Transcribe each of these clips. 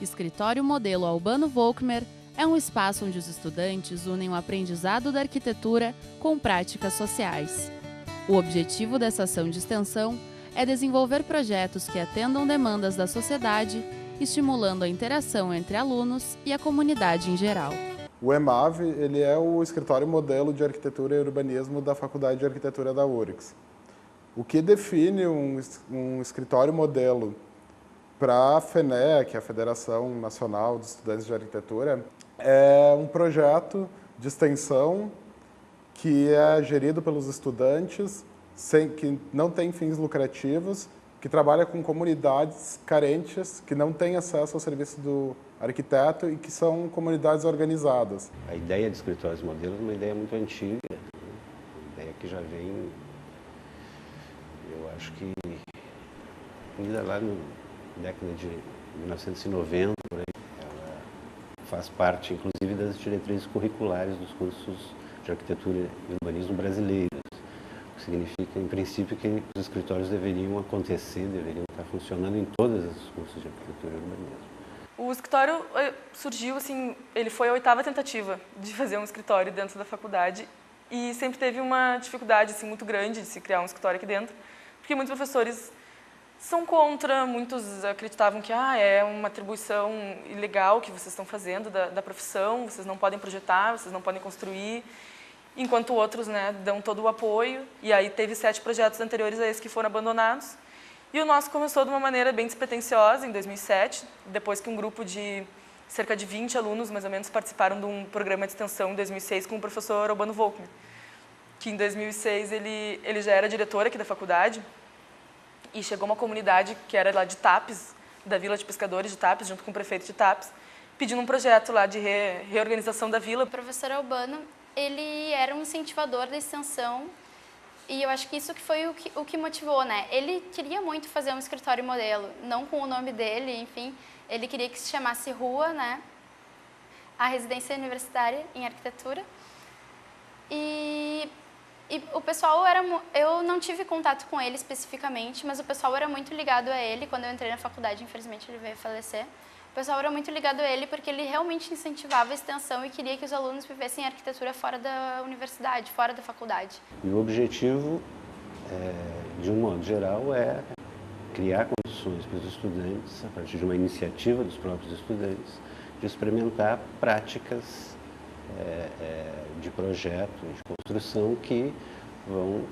Escritório Modelo Albano Volkmer é um espaço onde os estudantes unem o aprendizado da arquitetura com práticas sociais. O objetivo dessa ação de extensão é desenvolver projetos que atendam demandas da sociedade, estimulando a interação entre alunos e a comunidade em geral. O EMAV ele é o escritório modelo de arquitetura e urbanismo da Faculdade de Arquitetura da URGS. O que define um escritório modelo para a FENEC, a Federação Nacional dos Estudantes de Arquitetura, é um projeto de extensão que é gerido pelos estudantes, que não tem fins lucrativos, que trabalha com comunidades carentes, que não têm acesso ao serviço do arquiteto e que são comunidades organizadas. A ideia de escritórios modelos é uma ideia muito antiga, né? Uma ideia que já vem, eu acho que ainda lá na década de 1990, por aí, ela faz parte, inclusive, das diretrizes curriculares dos cursos de arquitetura e urbanismo brasileiros. O que significa, em princípio, que os escritórios deveriam acontecer, deveriam estar funcionando em todos os cursos de arquitetura e urbanismo. O escritório surgiu, assim, ele foi a 8ª tentativa de fazer um escritório dentro da faculdade e sempre teve uma dificuldade, assim, muito grande de se criar um escritório aqui dentro, porque muitos professores são contra, muitos acreditavam que é uma atribuição ilegal que vocês estão fazendo da profissão, vocês não podem projetar, vocês não podem construir, enquanto outros, né, dão todo o apoio. E aí teve 7 projetos anteriores a esse que foram abandonados. E o nosso começou de uma maneira bem despretensiosa, em 2007, depois que um grupo de cerca de 20 alunos, mais ou menos, participaram de um programa de extensão em 2006 com o professor Albano Volkmer, que em 2006 ele já era diretor aqui da faculdade, e chegou uma comunidade que era lá de Tapes, da Vila de Pescadores de Tapes, junto com o prefeito de Tapes, pedindo um projeto lá de reorganização da vila. O professor Albano, ele era um incentivador da extensão e eu acho que isso que foi o que motivou, né? Ele queria muito fazer um escritório modelo, não com o nome dele, enfim, ele queria que se chamasse RUA, né? A Residência Universitária em Arquitetura. E o pessoal eu não tive contato com ele especificamente, mas o pessoal era muito ligado a ele. Quando eu entrei na faculdade, infelizmente ele veio a falecer. O pessoal era muito ligado a ele porque ele realmente incentivava a extensão e queria que os alunos vivessem arquitetura fora da universidade, fora da faculdade. E o objetivo, de um modo geral, é criar condições para os estudantes, a partir de uma iniciativa dos próprios estudantes, de experimentar práticas de projeto, de construção que vão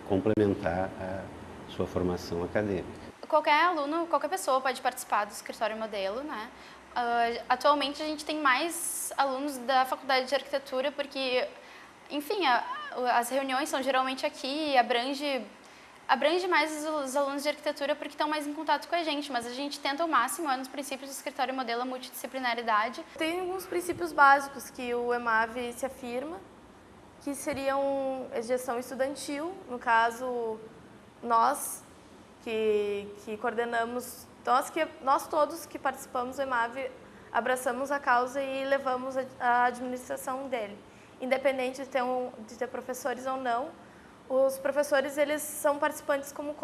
complementar a sua formação acadêmica. Qualquer aluno, qualquer pessoa pode participar do escritório modelo, né? Atualmente a gente tem mais alunos da faculdade de arquitetura porque, enfim, as reuniões são geralmente aqui, abrange mais os alunos de arquitetura porque estão mais em contato com a gente, mas a gente tenta ao máximo, nos princípios do escritório modelo, a multidisciplinaridade. Tem alguns princípios básicos que o EMAV se afirma, que seriam a gestão estudantil, no caso, nós que coordenamos, nós todos que participamos do EMAV abraçamos a causa e levamos a administração dele. Independente de ter professores ou não, os professores eles são participantes como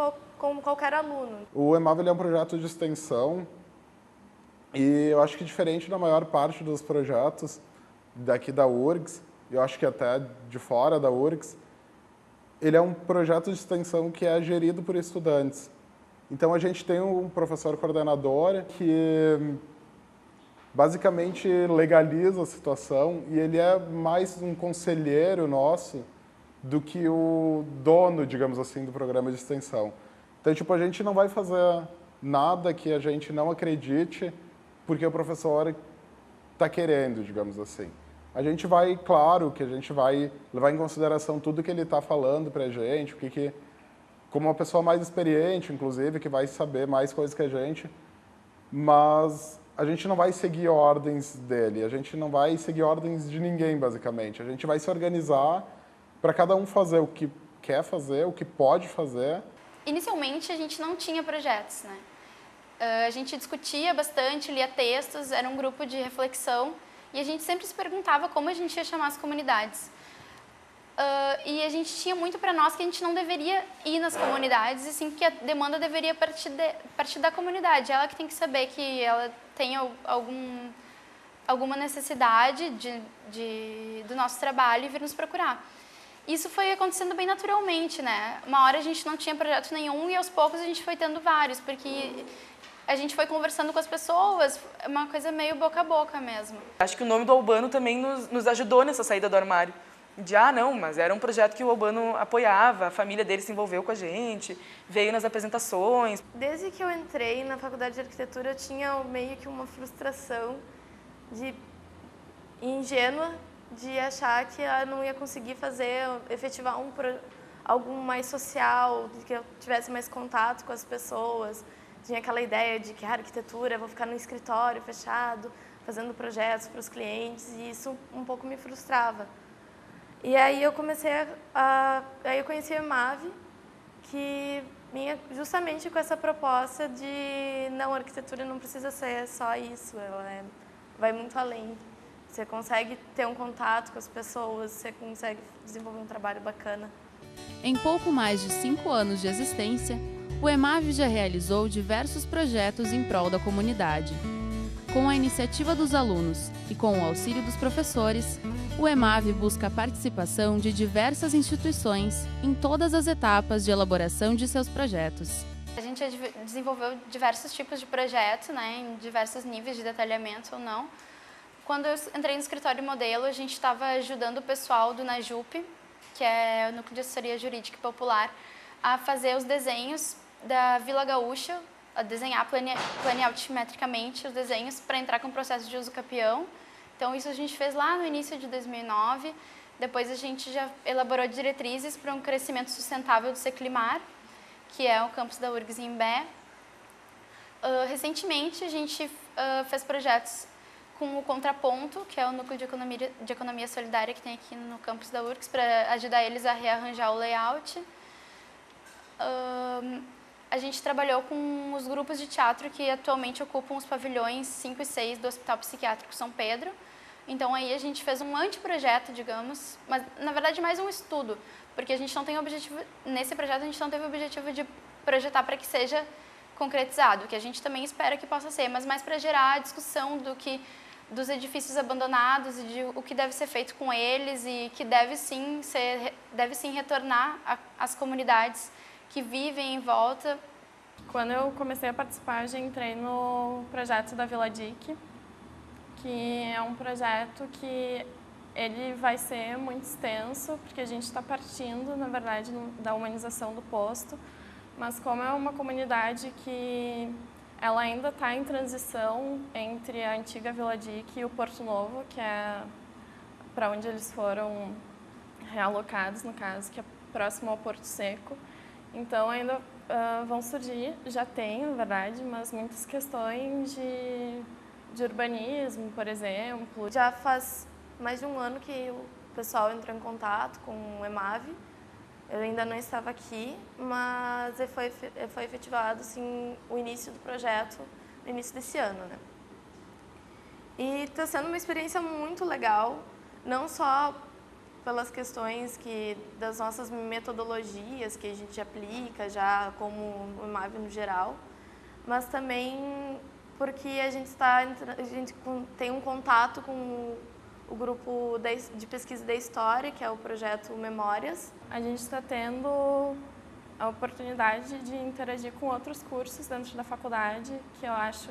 qualquer aluno. O EMAV ele é um projeto de extensão e eu acho que diferente da maior parte dos projetos daqui da URGS, eu acho que até de fora da URGS, ele é um projeto de extensão que é gerido por estudantes. Então a gente tem um professor coordenador que basicamente legaliza a situação e ele é mais um conselheiro nosso do que o dono, digamos assim, do programa de extensão. Então, tipo, a gente não vai fazer nada que a gente não acredite porque o professor está querendo, digamos assim. A gente vai, claro, que a gente vai levar em consideração tudo que ele está falando para a gente, como uma pessoa mais experiente, inclusive, que vai saber mais coisas que a gente, mas a gente não vai seguir ordens dele, a gente não vai seguir ordens de ninguém, basicamente. A gente vai se organizar para cada um fazer o que quer fazer, o que pode fazer. Inicialmente, a gente não tinha projetos, né? A gente discutia bastante, lia textos, era um grupo de reflexão, e a gente sempre se perguntava como a gente ia chamar as comunidades. E a gente tinha muito para nós que a gente não deveria ir nas comunidades, e sim que a demanda deveria partir da comunidade. Ela que tem que saber que ela tem alguma necessidade do nosso trabalho e vir nos procurar. Isso foi acontecendo bem naturalmente, né? Uma hora a gente não tinha projeto nenhum e aos poucos a gente foi tendo vários, porque a gente foi conversando com as pessoas, uma coisa meio boca a boca mesmo. Acho que o nome do Albano também nos ajudou nessa saída do armário. Não, mas era um projeto que o Albano apoiava, a família dele se envolveu com a gente, veio nas apresentações. Desde que eu entrei na faculdade de arquitetura, eu tinha meio que uma frustração ingênua de achar que eu não ia conseguir efetivar algo mais social, de que eu tivesse mais contato com as pessoas. Tinha aquela ideia de que a arquitetura, eu vou ficar no escritório fechado, fazendo projetos para os clientes, e isso um pouco me frustrava. E aí eu aí eu conheci a EMAV, que vinha justamente com essa proposta de não, a arquitetura não precisa ser só isso, ela vai muito além. Você consegue ter um contato com as pessoas, você consegue desenvolver um trabalho bacana. Em pouco mais de 5 anos de existência, o EMAV já realizou diversos projetos em prol da comunidade. Com a iniciativa dos alunos e com o auxílio dos professores, o EMAV busca a participação de diversas instituições em todas as etapas de elaboração de seus projetos. A gente desenvolveu diversos tipos de projetos, né, em diversos níveis de detalhamento ou não. Quando eu entrei no escritório modelo, a gente estava ajudando o pessoal do NAJUP, que é o Núcleo de Assessoria Jurídica e Popular, a fazer os desenhos da Vila Gaúcha, a desenhar, planear altimetricamente os desenhos para entrar com o processo de uso capião. Então, isso a gente fez lá no início de 2009. Depois, a gente já elaborou diretrizes para um crescimento sustentável do Seclimar, que é o campus da URGS em Imbé. Recentemente, a gente fez projetos com o Contraponto, que é o núcleo de economia solidária que tem aqui no campus da URGS, para ajudar eles a rearranjar o layout. A gente trabalhou com os grupos de teatro que atualmente ocupam os pavilhões 5 e 6 do Hospital Psiquiátrico São Pedro. Então, aí a gente fez um anteprojeto, digamos, mas na verdade mais um estudo, porque a gente não tem objetivo, nesse projeto a gente não teve o objetivo de projetar para que seja concretizado, que a gente também espera que possa ser, mas mais para gerar a discussão dos edifícios abandonados e de o que deve ser feito com eles e que deve sim retornar às comunidades que vivem em volta. Quando eu comecei a participar, eu já entrei no projeto da Vila DIC, que é um projeto que ele vai ser muito extenso, porque a gente está partindo, na verdade, da humanização do posto, mas como é uma comunidade que ela ainda está em transição entre a antiga Vila DIC e o Porto Novo, que é para onde eles foram realocados, no caso, que é próximo ao Porto Seco. Então, ainda vão surgir, já tem, na verdade, mas muitas questões de urbanismo, por exemplo. Já faz mais de um ano que o pessoal entrou em contato com o EMAV. Eu ainda não estava aqui, mas foi efetivado sim, o início do projeto no início desse ano, né? E está sendo uma experiência muito legal, não só pelas questões das nossas metodologias que a gente aplica já como o EMAV no geral, mas também porque a gente tem um contato com o grupo de pesquisa da história, que é o projeto Memórias. A gente está tendo a oportunidade de interagir com outros cursos dentro da faculdade, que eu acho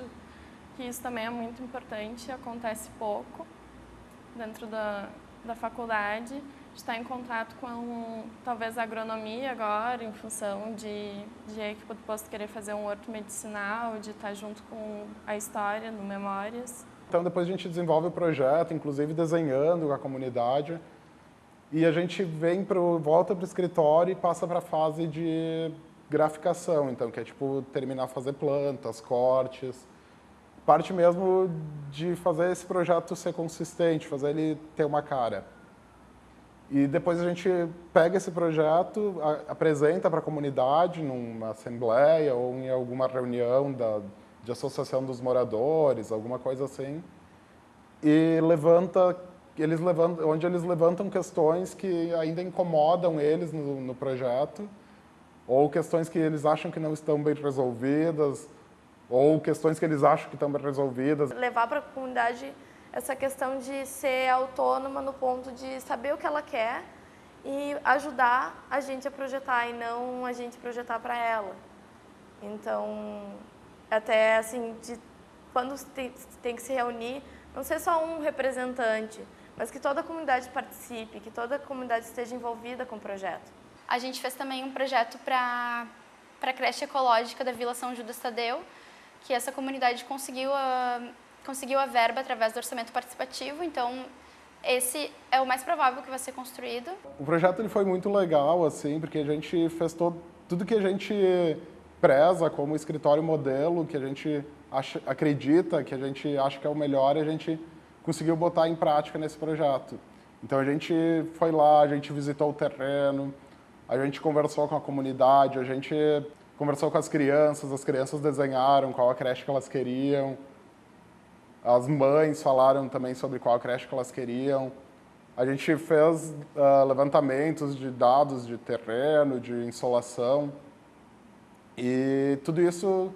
que isso também é muito importante, acontece pouco dentro da faculdade. Está em contato com, talvez, a agronomia agora, em função de a equipe do posto querer fazer um horto medicinal, de estar junto com a história no Memórias. Então, depois a gente desenvolve o projeto, inclusive desenhando com a comunidade, e a gente volta para o escritório e passa para a fase de graficação, então, que é tipo terminar a fazer plantas, cortes, parte mesmo de fazer esse projeto ser consistente, fazer ele ter uma cara. E depois a gente pega esse projeto, apresenta para a comunidade numa assembleia ou em alguma reunião de associação dos moradores, alguma coisa assim, e levanta onde eles levantam questões que ainda incomodam eles no projeto, ou questões que eles acham que não estão bem resolvidas, ou questões que eles acham que estão bem resolvidas. Levar para a comunidade essa questão de ser autônoma no ponto de saber o que ela quer e ajudar a gente a projetar e não a gente projetar para ela. Então, até assim, quando tem que se reunir, não ser só um representante, mas que toda a comunidade participe, que toda a comunidade esteja envolvida com o projeto. A gente fez também um projeto para a creche ecológica da Vila São Judas Tadeu, que essa comunidade conseguiu a verba através do orçamento participativo, então esse é o mais provável que vai ser construído. O projeto ele foi muito legal, assim, porque a gente fez tudo que a gente preza como escritório modelo, que a gente acredita, que a gente acha que é o melhor, e a gente conseguiu botar em prática nesse projeto. Então a gente foi lá, a gente visitou o terreno, a gente conversou com a comunidade, a gente conversou com as crianças desenharam qual a creche que elas queriam, as mães falaram também sobre qual creche que elas queriam. A gente fez levantamentos de dados de terreno, de insolação, e tudo isso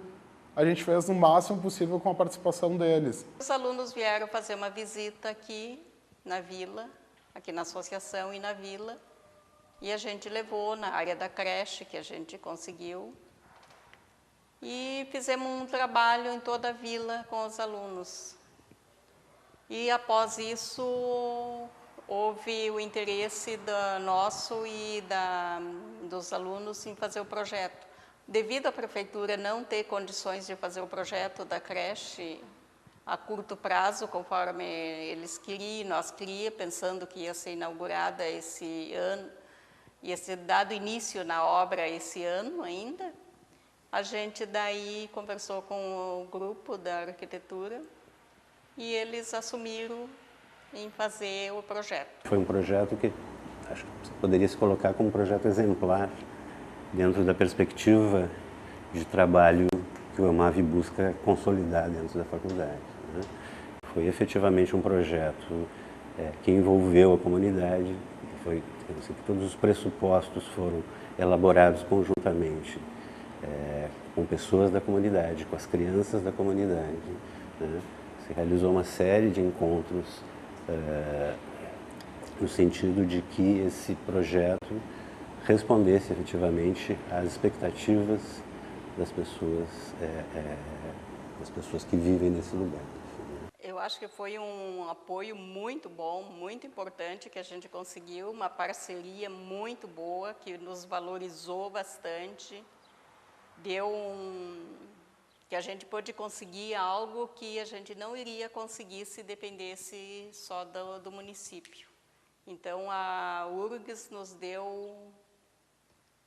a gente fez o máximo possível com a participação deles. Os alunos vieram fazer uma visita aqui na vila, aqui na associação e na vila, e a gente levou na área da creche, que a gente conseguiu, e fizemos um trabalho em toda a vila com os alunos. E após isso, houve o interesse nosso e dos alunos em fazer o projeto. Devido à prefeitura não ter condições de fazer o projeto da creche a curto prazo, conforme eles queriam, nós queríamos, pensando que ia ser inaugurada esse ano, ia ser dado início na obra esse ano ainda, a gente daí conversou com o grupo da arquitetura e eles assumiram em fazer o projeto. Foi um projeto que acho que poderia se colocar como um projeto exemplar dentro da perspectiva de trabalho que o EMAV busca consolidar dentro da faculdade, né? Foi efetivamente um projeto que envolveu a comunidade, que todos os pressupostos foram elaborados conjuntamente com pessoas da comunidade, com as crianças da comunidade, né? Se realizou uma série de encontros no sentido de que esse projeto respondesse efetivamente às expectativas das pessoas que vivem nesse lugar. Eu acho que foi um apoio muito bom, muito importante, que a gente conseguiu, uma parceria muito boa, que nos valorizou bastante, que a gente pôde conseguir algo que a gente não iria conseguir se dependesse só do município. Então, a URGS nos deu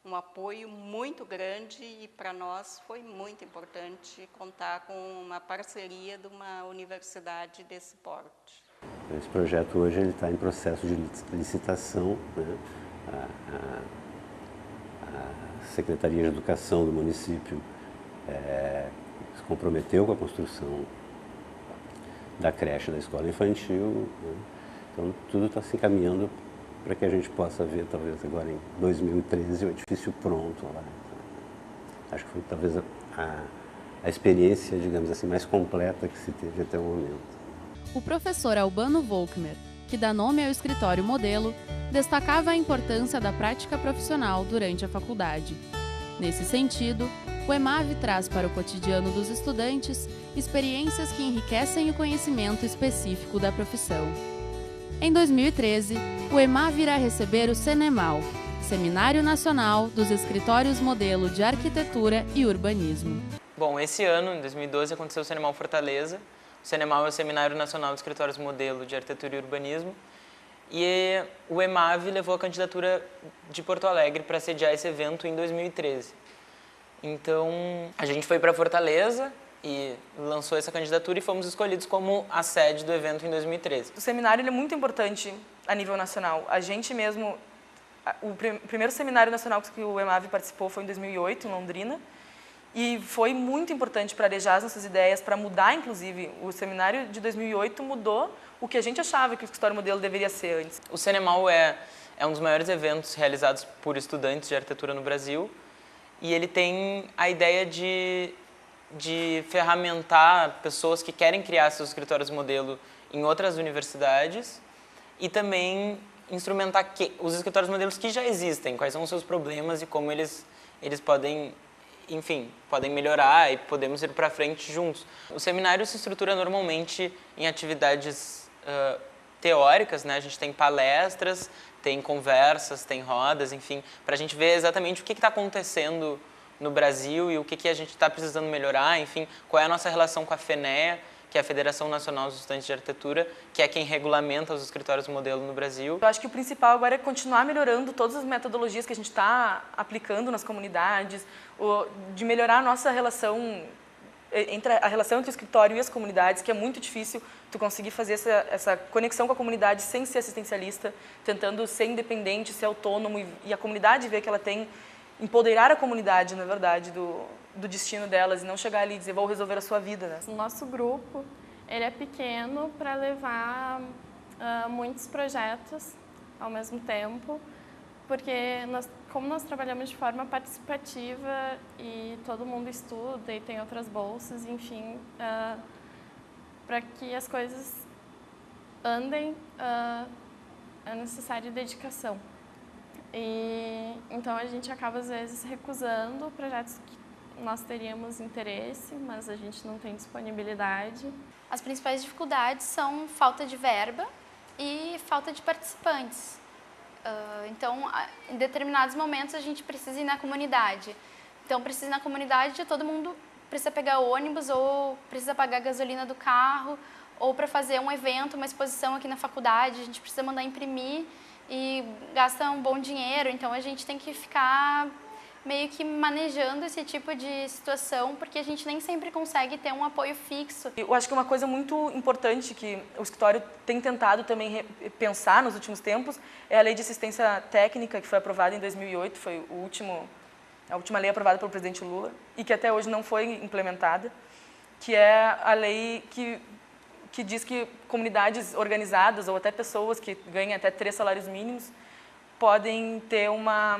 um apoio muito grande e para nós foi muito importante contar com uma parceria de uma universidade desse porte. Esse projeto hoje está em processo de licitação, né? A Secretaria de Educação do município se comprometeu com a construção da creche da escola infantil, né? Então tudo está se encaminhando para que a gente possa ver, talvez agora em 2013, o edifício pronto lá. Acho que foi talvez a experiência, digamos assim, mais completa que se teve até o momento. O professor Albano Volkmer, que dá nome ao escritório modelo, destacava a importância da prática profissional durante a faculdade. Nesse sentido, o EMAV traz para o cotidiano dos estudantes experiências que enriquecem o conhecimento específico da profissão. Em 2013, o EMAV irá receber o Senemal, Seminário Nacional dos Escritórios Modelo de Arquitetura e Urbanismo. Bom, esse ano, em 2012, aconteceu o Senemal Fortaleza. O Senemal é o Seminário Nacional dos Escritórios Modelo de Arquitetura e Urbanismo. E o EMAV levou a candidatura de Porto Alegre para sediar esse evento em 2013. Então, a gente foi para Fortaleza e lançou essa candidatura e fomos escolhidos como a sede do evento em 2013. O seminário ele é muito importante a nível nacional. A gente mesmo, o primeiro seminário nacional que o EMAV participou foi em 2008, em Londrina, E foi muito importante para arejar as nossas ideias, para mudar, inclusive. O seminário de 2008 mudou o que a gente achava que o escritório modelo deveria ser antes. O Cenemal é um dos maiores eventos realizados por estudantes de arquitetura no Brasil e ele tem a ideia de ferramentar pessoas que querem criar seus escritórios modelo em outras universidades e também instrumentar os escritórios modelos que já existem, quais são os seus problemas e como eles podem, enfim, podem melhorar e podemos ir para frente juntos. O seminário se estrutura normalmente em atividades teóricas, né? A gente tem palestras, tem conversas, tem rodas, enfim, para a gente ver exatamente o que está acontecendo no Brasil e o que a gente está precisando melhorar, enfim, qual é a nossa relação com a FENEA, que é a Federação Nacional dos Estudantes de Arquitetura, que é quem regulamenta os escritórios modelo no Brasil. Eu acho que o principal agora é continuar melhorando todas as metodologias que a gente está aplicando nas comunidades, de melhorar a nossa relação entre o escritório e as comunidades, que é muito difícil tu conseguir fazer essa conexão com a comunidade sem ser assistencialista, tentando ser independente, ser autônomo e a comunidade ver que ela tem, empoderar a comunidade, na verdade, do destino delas e não chegar ali e dizer, vou resolver a sua vida, né? O nosso grupo, ele é pequeno para levar muitos projetos ao mesmo tempo, porque como nós trabalhamos de forma participativa e todo mundo estuda e tem outras bolsas, enfim, para que as coisas andem, é necessária dedicação. E então a gente acaba às vezes recusando projetos que nós teríamos interesse, mas a gente não tem disponibilidade. As principais dificuldades são falta de verba e falta de participantes. Então, em determinados momentos, a gente precisa ir na comunidade. Então, precisa ir na comunidade, todo mundo precisa pegar ônibus ou precisa pagar a gasolina do carro, ou para fazer um evento, uma exposição aqui na faculdade, a gente precisa mandar imprimir e gasta um bom dinheiro. Então, a gente tem que ficar meio que manejando esse tipo de situação, porque a gente nem sempre consegue ter um apoio fixo. Eu acho que uma coisa muito importante que o escritório tem tentado também pensar nos últimos tempos é a Lei de Assistência Técnica, que foi aprovada em 2008, foi a última lei aprovada pelo presidente Lula, e que até hoje não foi implementada, que é a lei que diz que comunidades organizadas ou até pessoas que ganham até 3 salários mínimos podem ter uma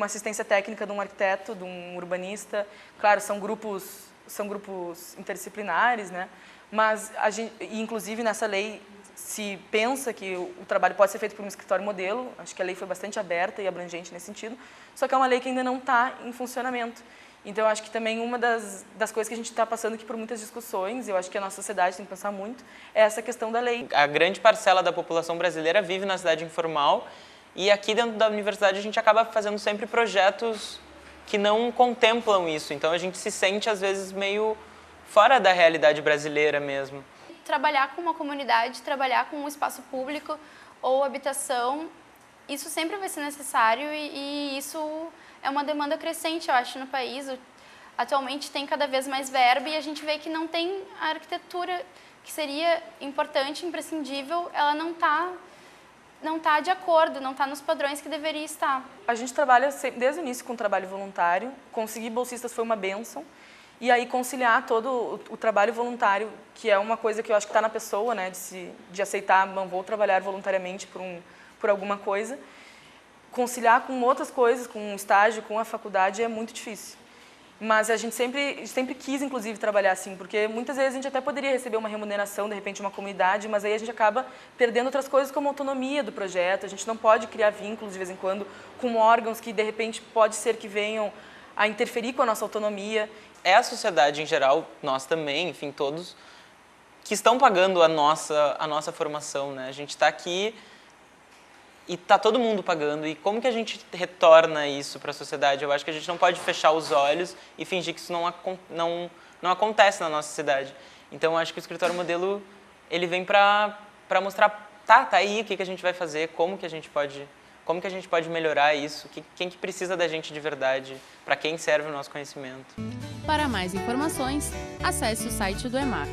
assistência técnica de um arquiteto, de um urbanista. Claro, são grupos interdisciplinares, né? Mas, inclusive, nessa lei se pensa que o trabalho pode ser feito por um escritório modelo. Acho que a lei foi bastante aberta e abrangente nesse sentido, só que é uma lei que ainda não está em funcionamento. Então, acho que também uma das coisas que a gente está passando aqui por muitas discussões, eu acho que a nossa sociedade tem que pensar muito, é essa questão da lei. A grande parcela da população brasileira vive na cidade informal, e aqui dentro da universidade a gente acaba fazendo sempre projetos que não contemplam isso. Então a gente se sente às vezes meio fora da realidade brasileira mesmo. Trabalhar com uma comunidade, trabalhar com um espaço público ou habitação, isso sempre vai ser necessário e isso é uma demanda crescente, eu acho, no país. Atualmente tem cada vez mais verba e a gente vê que não tem a arquitetura que seria importante, imprescindível, ela não está de acordo, não está nos padrões que deveria estar. A gente trabalha desde o início com trabalho voluntário, conseguir bolsistas foi uma bênção, e aí conciliar todo o trabalho voluntário, que é uma coisa que eu acho que está na pessoa, né, de aceitar, não vou trabalhar voluntariamente por alguma coisa, conciliar com outras coisas, com um estágio, com a faculdade, é muito difícil. Mas a gente sempre quis, inclusive, trabalhar assim, porque muitas vezes a gente até poderia receber uma remuneração, de repente, uma comunidade, mas aí a gente acaba perdendo outras coisas como a autonomia do projeto. A gente não pode criar vínculos, de vez em quando, com órgãos que, de repente, pode ser que venham a interferir com a nossa autonomia. É a sociedade em geral, nós também, enfim, todos, que estão pagando a nossa formação, né? A gente está aqui e está todo mundo pagando. E como que a gente retorna isso para a sociedade? Eu acho que a gente não pode fechar os olhos e fingir que isso não acontece na nossa cidade. Então, eu acho que o escritório modelo ele vem para mostrar, tá aí, o que a gente vai fazer, como que a gente pode melhorar isso, quem que precisa da gente de verdade, para quem serve o nosso conhecimento. Para mais informações, acesse o site do EMAV.